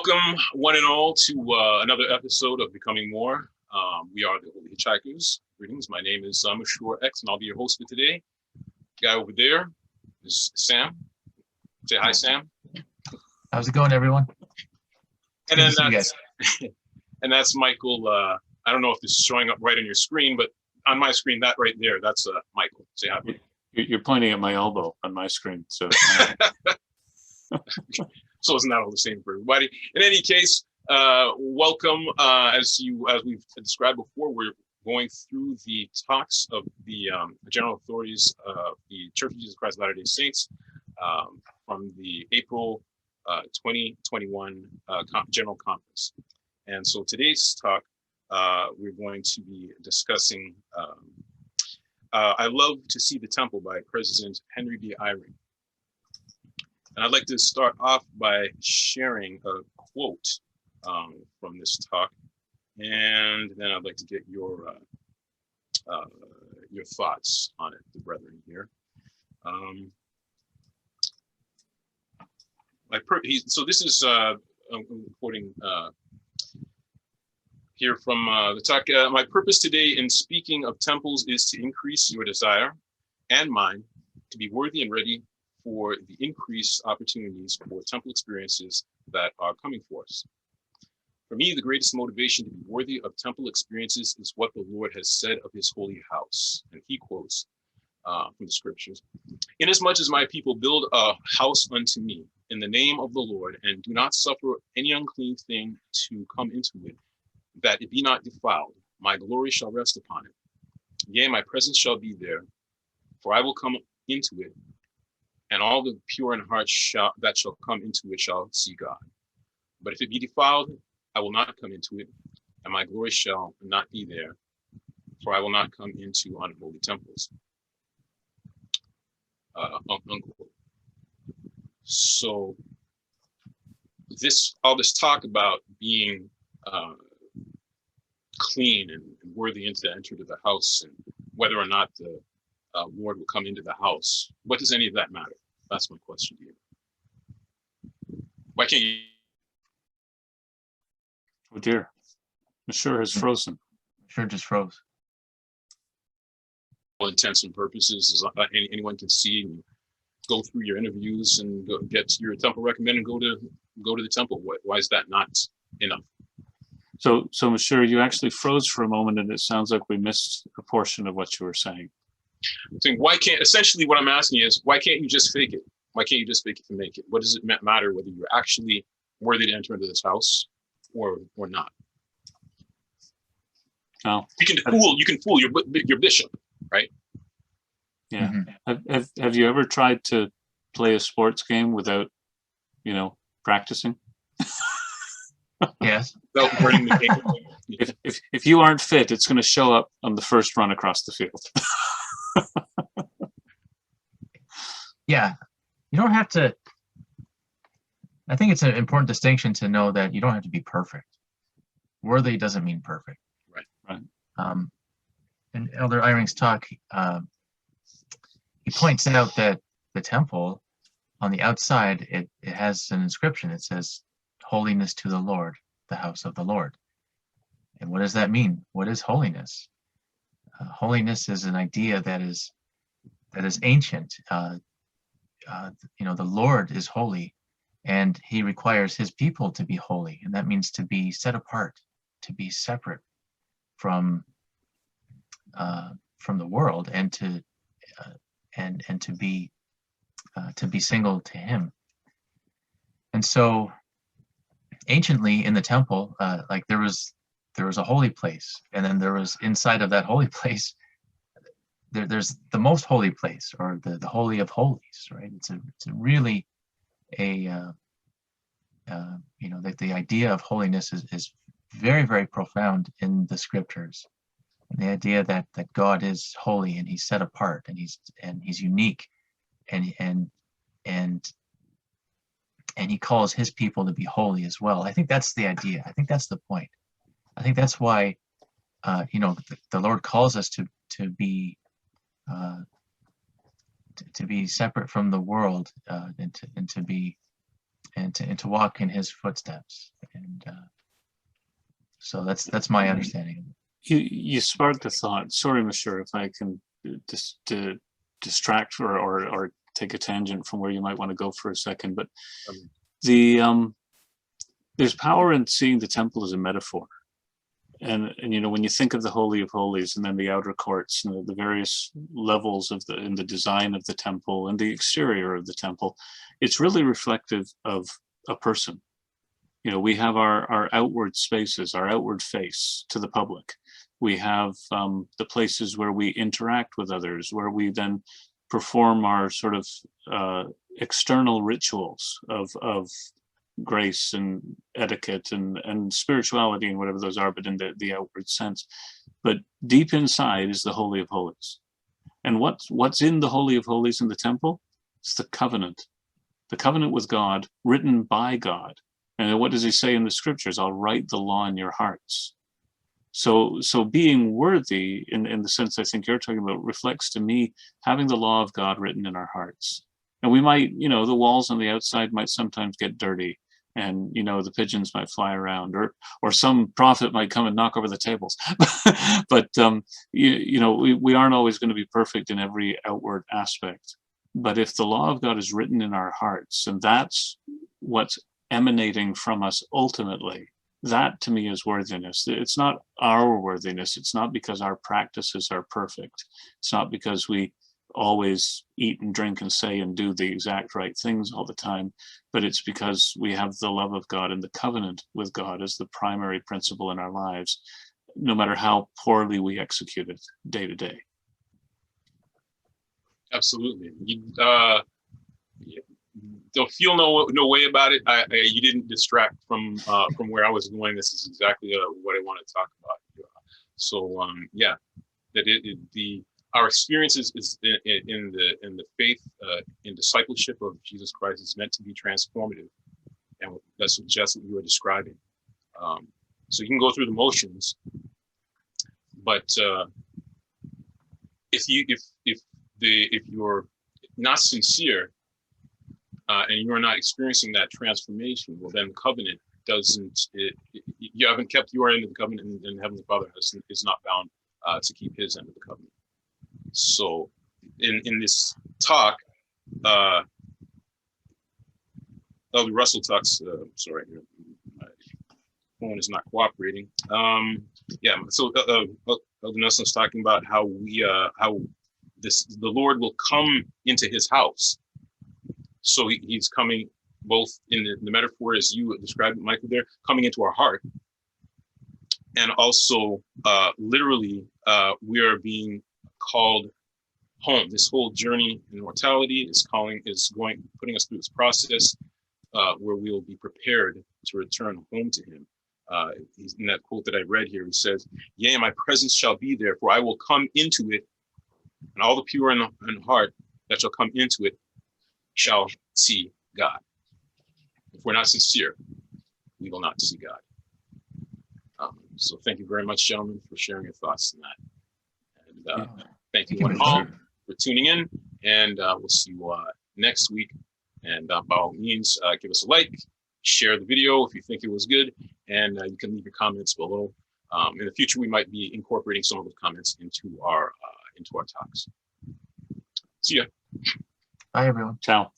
Welcome, one and all, to another episode of Becoming More. We are the Holy Hitchhikers. Greetings. My name is Mushure X, and I'll be your host for today. The guy over there is Sam. Say hi, Sam. How's it going, everyone? And then that's and that's Michael. I don't know if this is showing up right on your screen, but on my screen, that right there, that's Michael. Say hi. You're pointing at my elbow on my screen, so. So it's not all the same for everybody. In any case, welcome. As we've described before, we're going through the talks of the general authorities of the Church of Jesus Christ of Latter-day Saints from the April 2021 General Conference. And so today's talk, we're going to be discussing I Love to See the Temple by President Henry B. Eyring. And I'd like to start off by sharing a quote from this talk, and then I'd like to get your thoughts on it, the brethren here. So this is I'm quoting here from the talk. My purpose today in speaking of temples is to increase your desire and mine to be worthy and ready for the increased opportunities for temple experiences that are coming for us. For me, the greatest motivation to be worthy of temple experiences is what the Lord has said of his holy house. And he quotes from the scriptures, "Inasmuch as my people build a house unto me in the name of the Lord, and do not suffer any unclean thing to come into it, that it be not defiled, my glory shall rest upon it. Yea, my presence shall be there, for I will come into it, and all the pure in heart that shall come into it shall see God. But if it be defiled, I will not come into it, and my glory shall not be there, for I will not come into unholy temples." Unquote. So all this talk about being clean and worthy to enter to the house, and whether or not the Lord will come into the house, what does any of that matter? That's my question to you. Why can't you? Oh dear, Mushure has frozen. Sure, just froze. All intents and purposes, anyone can see and go through your interviews and get your temple recommended and go to the temple. Why is that not enough? So Mushure, you actually froze for a moment, and it sounds like we missed a portion of what you were saying. I'm saying, essentially what I'm asking is, why can't you just fake it? Why can't you just fake it to make it? What does it matter whether you're actually worthy to enter into this house or not? Oh, you can fool your bishop, right? Yeah. Mm-hmm. Have you ever tried to play a sports game without, practicing? Yes. Without learning the game. If you aren't fit, it's going to show up on the first run across the field. Yeah, you don't have to. I think it's an important distinction to know that you don't have to be perfect. Worthy doesn't mean perfect. Right. In Elder Eyring's talk, he points out that the temple, on the outside, it has an inscription. It says, "Holiness to the Lord, the house of the Lord." And what does that mean? What is holiness? Holiness is an idea that is ancient. The Lord is holy, and he requires his people to be holy, and that means to be set apart, to be separate from the world, and to be single to him. And so, anciently in the temple, there was a holy place, and then there was, inside of that holy place, there's the most holy place, or the holy of holies, right? It's really the idea of holiness is very, very profound in the scriptures. And the idea that God is holy, and he's set apart, and he's unique, and he calls his people to be holy as well. I think that's the idea. I think that's the point. I think that's why the Lord calls us to be separate from the world, and to be and to walk in his footsteps. And so that's my understanding. You sparked a thought. Sorry, Mushure, if I can just distract or take a tangent from where you might want to go for a second. But there's power in seeing the temple as a metaphor. And you know, when you think of the Holy of Holies and then the outer courts and the various levels of in the design of the temple and the exterior of the temple, it's really reflective of a person. You know, we have our outward spaces, our outward face to the public. We have the places where we interact with others, where we then perform our sort of external rituals of grace and etiquette and spirituality and whatever those are, but in the outward sense. But deep inside is the Holy of Holies. And what's in the Holy of Holies in the temple? It's the covenant with God, written by God. And what does he say in the scriptures? I'll write the law in your hearts. So being worthy in the sense I think you're talking about reflects to me having the law of God written in our hearts. And we might, you know, the walls on the outside might sometimes get dirty, and you know, the pigeons might fly around, or some prophet might come and knock over the tables. But you know, we aren't always going to be perfect in every outward aspect. But if the law of God is written in our hearts, and that's what's emanating from us ultimately, that to me is worthiness. It's not our worthiness. It's not because our practices are perfect. It's not because we always eat and drink and say and do the exact right things all the time, but it's because we have the love of God and the covenant with God as the primary principle in our lives, no matter how poorly we execute it day to day. Absolutely. Don't feel no way about it. You didn't distract from where I was going. This is exactly what I want to talk about. So yeah, that our experiences is in the faith in discipleship of Jesus Christ is meant to be transformative, and that's just what you were describing. So you can go through the motions, but if you're not sincere and you're not experiencing that transformation, well, then the covenant doesn't. You haven't kept your end of the covenant, and Heavenly Father is not bound to keep His end of the covenant. So, in this talk, Elder Russell talks. Sorry, my phone is not cooperating. Yeah, so Elder Nelson's talking about how the Lord will come into His house. So he's coming both in the metaphor as you described, Michael, there, coming into our heart, and also literally we are being called home. This whole journey in mortality putting us through this process where we will be prepared to return home to Him. In that quote that I read here, he says, "Yea, my presence shall be there, for I will come into it, and all the pure in heart that shall come into it shall see God." If we're not sincere, we will not see God. So thank you very much, gentlemen, for sharing your thoughts on that. And thank you one all for tuning in, and we'll see you next week. And by all means, give us a like, share the video if you think it was good, and you can leave your comments below. In the future, we might be incorporating some of those comments into our talks. See ya. Bye, everyone. Ciao.